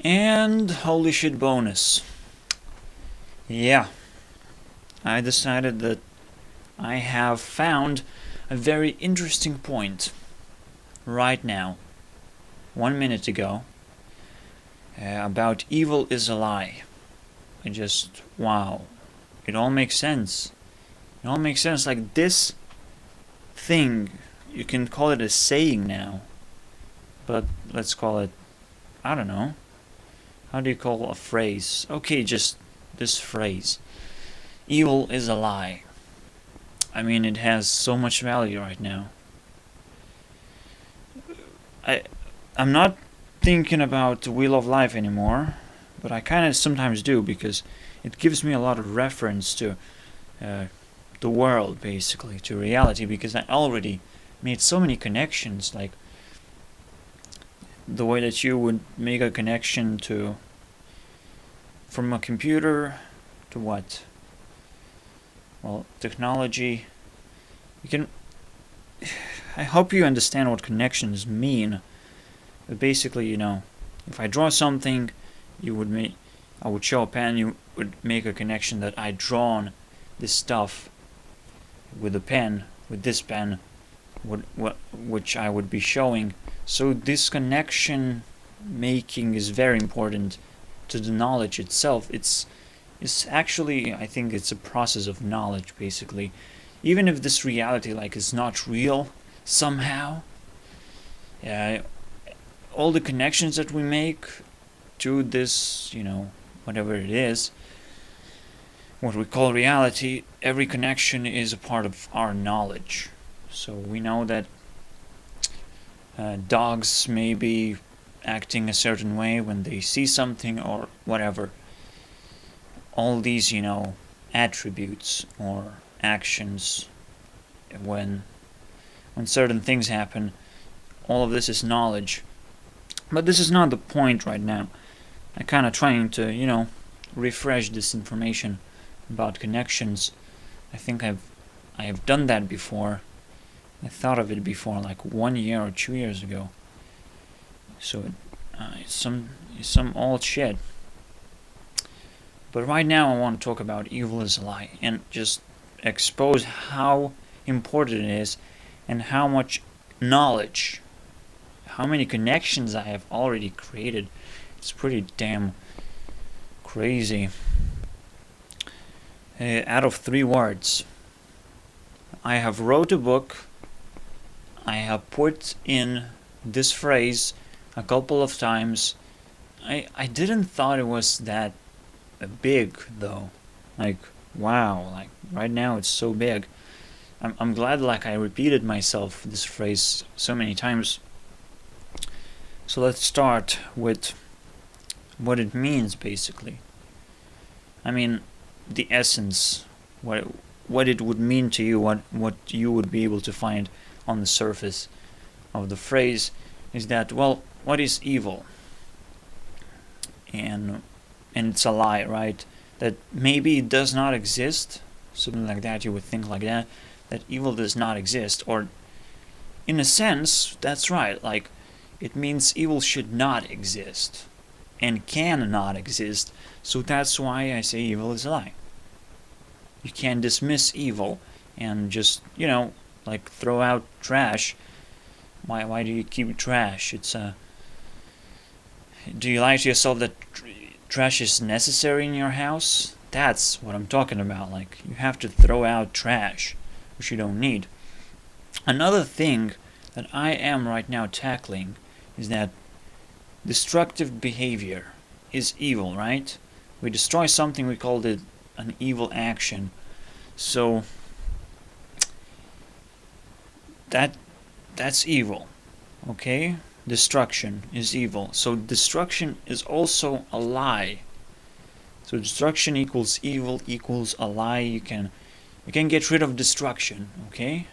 And holy shit bonus. Yeah, I decided that I have found a very interesting point right now, 1 minute ago, about evil is a lie. Wow, it all makes sense. It all makes sense. Like this thing, you can call it a saying now, but let's call it, I don't know, how do you call a phrase? Okay, just this phrase. Evil is a lie. I mean, it has so much value right now. I'm not thinking about the Wheel of Life anymore, but I kind of sometimes do because it gives me a lot of reference to the world, basically, to reality, because I already made so many connections, like the way that you would make a connection to from a computer to what? Well, technology. You can. I hope you understand what connections mean. But basically, if I draw something, I would show a pen. You would make a connection that I drawn this stuff with a pen, with this pen, which I would be showing. So this connection making is very important to the knowledge itself. It's actually, I think it's a process of knowledge, basically. Even if this reality is not real somehow, all the connections that we make to this, whatever it is, what we call reality, every connection is a part of our knowledge. So we know that dogs may be acting a certain way when they see something or whatever. All these, attributes or actions, when certain things happen, all of this is knowledge. But this is not the point right now. I'm kind of trying to, refresh this information about connections. I think I have done that before. I thought of it before, like 1 year or 2 years ago. So it's some old shit. But right now I want to talk about evil is a lie and just expose how important it is and how much knowledge, how many connections I have already created. It's pretty damn crazy. Out of 3 words, I have wrote a book. I have put in this phrase a couple of times. I didn't thought it was that big though. Wow, right now it's so big. I'm glad I repeated myself this phrase so many times. So let's start with what it means, basically. I mean, the essence, what it would mean to you, what you would be able to find on the surface of the phrase is that, well, what is evil? And it's a lie, right? That maybe it does not exist, something like that. You would think like that evil does not exist, or in a sense, that's right. It means evil should not exist and cannot exist. So that's why I say evil is a lie. You can't dismiss evil and just, throw out trash. Why do you keep trash? Do you lie to yourself that trash is necessary in your house? That's what I'm talking about. You have to throw out trash, which you don't need. Another thing that I am right now tackling is that destructive behavior is evil, right? We destroy something, we called it an evil action. So that's evil, okay? Destruction is evil. So destruction is also a lie. So destruction equals evil equals a lie. You can get rid of destruction, okay?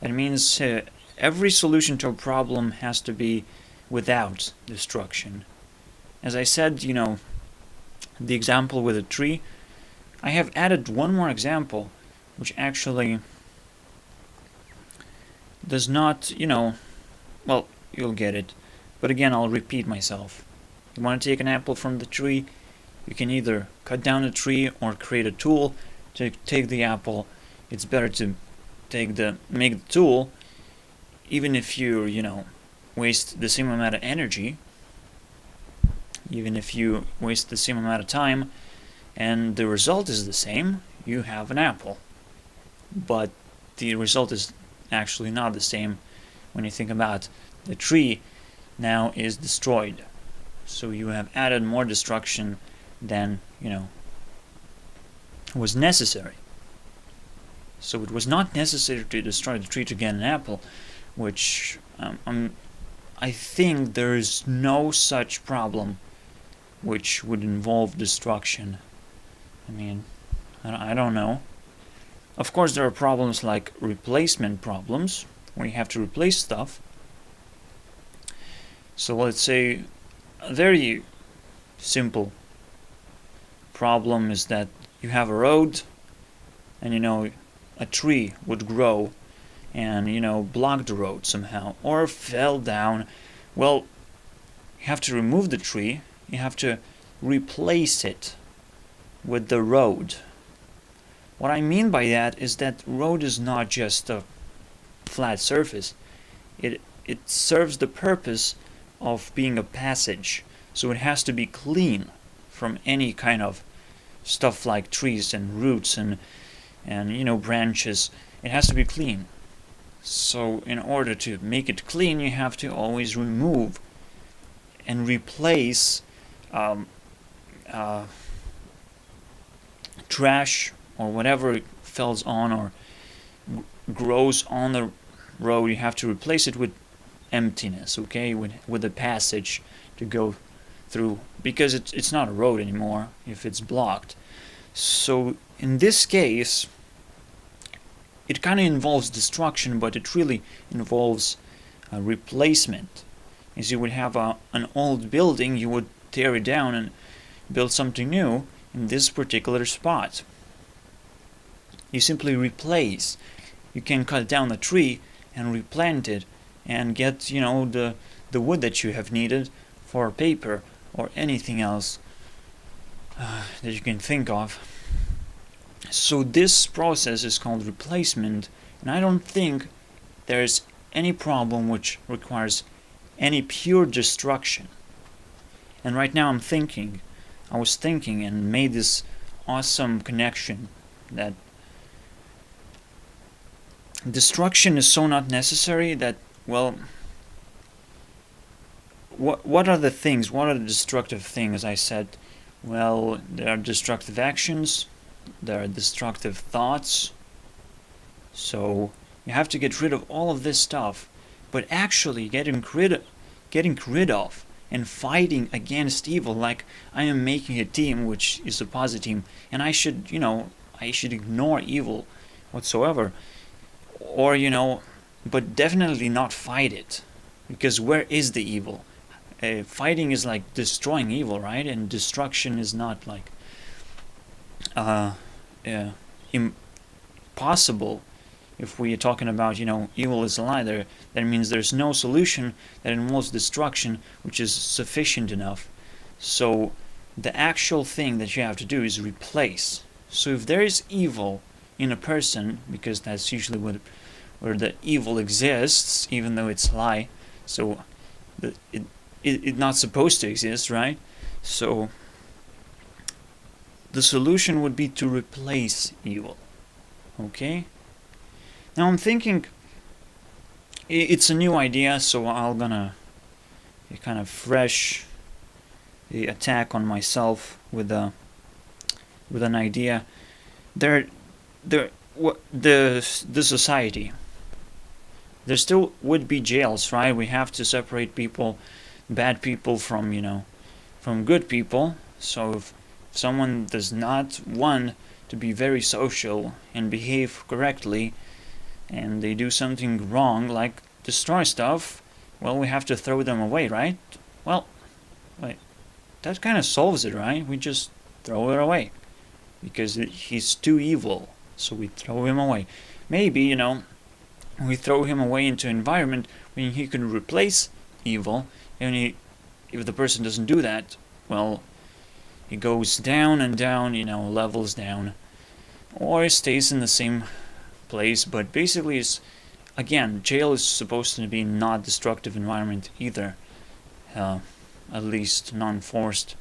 That means every solution to a problem has to be without destruction. As I said, the example with a tree, I have added one more example, which actually does not, well, you'll get it. But again, I'll repeat myself. You want to take an apple from the tree, you can either cut down the tree or create a tool to take the apple. It's better to make the tool, even if you waste the same amount of energy, even if you waste the same amount of time, and the result is the same, you have an apple. But the result is actually not the same when you think about the tree now is destroyed. So you have added more destruction than was necessary. So it was not necessary to destroy the tree to get an apple, which I think there is no such problem which would involve destruction. I mean, I don't know. Of course, there are problems like replacement problems, where you have to replace stuff. So let's say a very simple problem is that you have a road, and a tree would grow and block the road somehow, or fell down. Well, you have to remove the tree, you have to replace it with the road. What I mean by that is that road is not just a flat surface. It serves the purpose of being a passage, so it has to be clean from any kind of stuff like trees and roots and branches. It has to be clean. So in order to make it clean, you have to always remove and replace trash or whatever falls on or grows on the road. You have to replace it with emptiness, okay, with a passage to go through, because it's not a road anymore if it's blocked. So in this case, it kind of involves destruction, but it really involves replacement. As you would have an old building, you would tear it down and build something new in this particular spot. You simply replace. You can cut down a tree and replant it and get the wood that you have needed for paper or anything else that you can think of. So this process is called replacement, and I don't think there's any problem which requires any pure destruction. And right now I was thinking and made this awesome connection that destruction is so not necessary that, well, what are the things? What are the destructive things? I said, well, there are destructive actions, there are destructive thoughts. So you have to get rid of all of this stuff. But actually getting rid of and fighting against evil, like I am making a team which is a positive team, and I should ignore evil whatsoever, or but definitely not fight it, because where is the evil? Fighting is like destroying evil, right? And destruction is not like impossible. If we are talking about evil is a lie, that means there's no solution that involves destruction which is sufficient enough. So the actual thing that you have to do is replace. So if there is evil in a person, because that's usually where the evil exists, even though it's a lie, so it's not supposed to exist, right? So the solution would be to replace evil. Okay? Now I'm thinking it's a new idea, so I'm gonna kind of fresh the attack on myself with an idea. The society, there still would be jails, right? We have to separate people, bad people from from good people. So if someone does not want to be very social and behave correctly, and they do something wrong, like destroy stuff, well, we have to throw them away, right? Well, wait, that kind of solves it, right? We just throw it away, because he's too evil, so we throw him away. Maybe, we throw him away into environment when he can replace evil, and if the person doesn't do that, well, he goes down and down, levels down, or stays in the same place. But basically, again, jail is supposed to be not destructive environment either, at least non-forced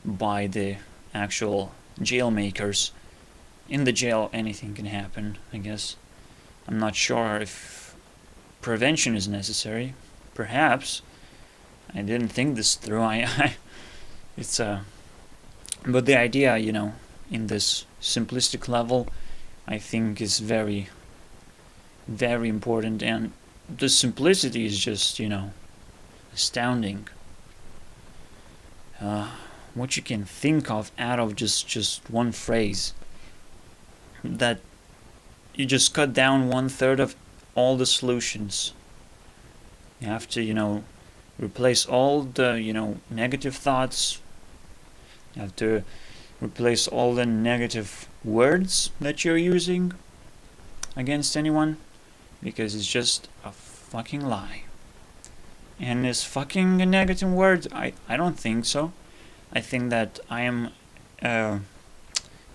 by the actual jail makers. In the jail, anything can happen, I guess. I'm not sure if prevention is necessary. Perhaps. I didn't think this through. But the idea, in this simplistic level, I think is very, very important, and the simplicity is just, astounding. What you can think of out of just one phrase, that you just cut down 1/3 of all the solutions. You have to, replace all the, negative thoughts. You have to replace all the negative words that you're using against anyone, because it's just a fucking lie. And is fucking a negative word? I don't think so. I think that I am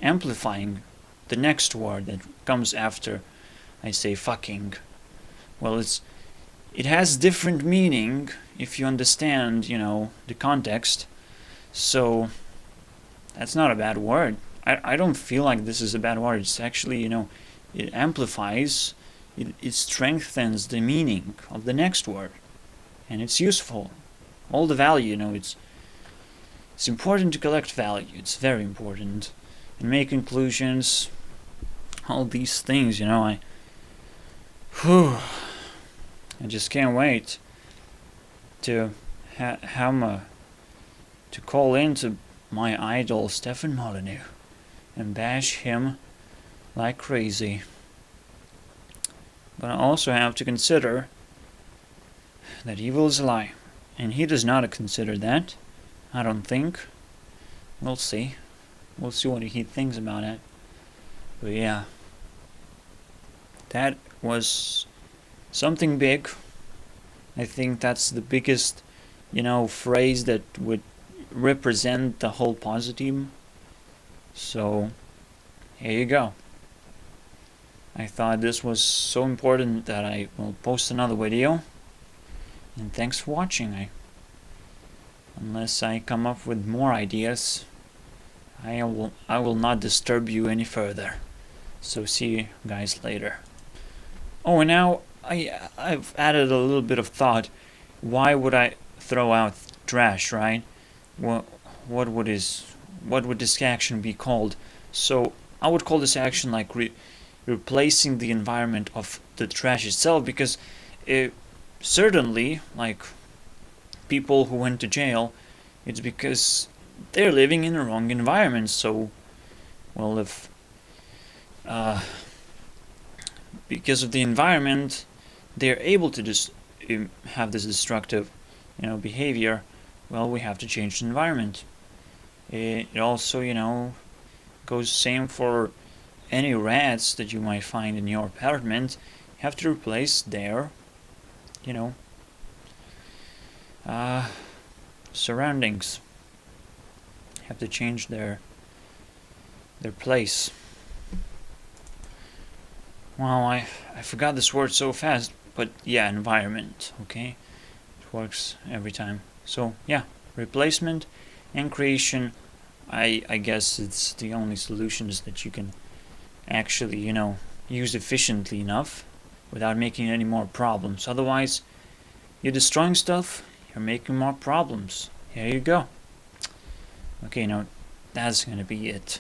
amplifying the next word that comes after I say fucking. Well, it has different meaning if you understand, the context. So that's not a bad word. I don't feel like this is a bad word. It's actually, it amplifies, it strengthens the meaning of the next word, and it's useful. All the value, it's important to collect value. It's very important, and make conclusions. All these things, I just can't wait to to call into my idol Stefan Molyneux and bash him like crazy. But I also have to consider that evil is a lie, and he does not consider that. I don't think. We'll see. We'll see what he thinks about it. But yeah, that was something big. I think that's the biggest, phrase that would represent the whole positive. So, here you go. I thought this was so important that I will post another video. And thanks for watching. Unless I come up with more ideas, I will not disturb you any further. So see you guys later. Oh, and now I've added a little bit of thought. Why would I throw out trash, right? What would this action be called? So I would call this action like replacing the environment of the trash itself, because certainly, like, people who went to jail, it's because they're living in the wrong environment. So, well, if because of the environment, they're able to just have this destructive, behavior. Well, we have to change the environment. It also, goes same for any rats that you might find in your apartment. You have to replace their, surroundings. You have to change their place. Well, I forgot this word so fast, but yeah, environment, okay? It works every time. So yeah, replacement and creation, I guess it's the only solutions that you can actually, use efficiently enough without making any more problems. Otherwise, you're destroying stuff, you're making more problems. Here you go. Okay, now that's gonna be it.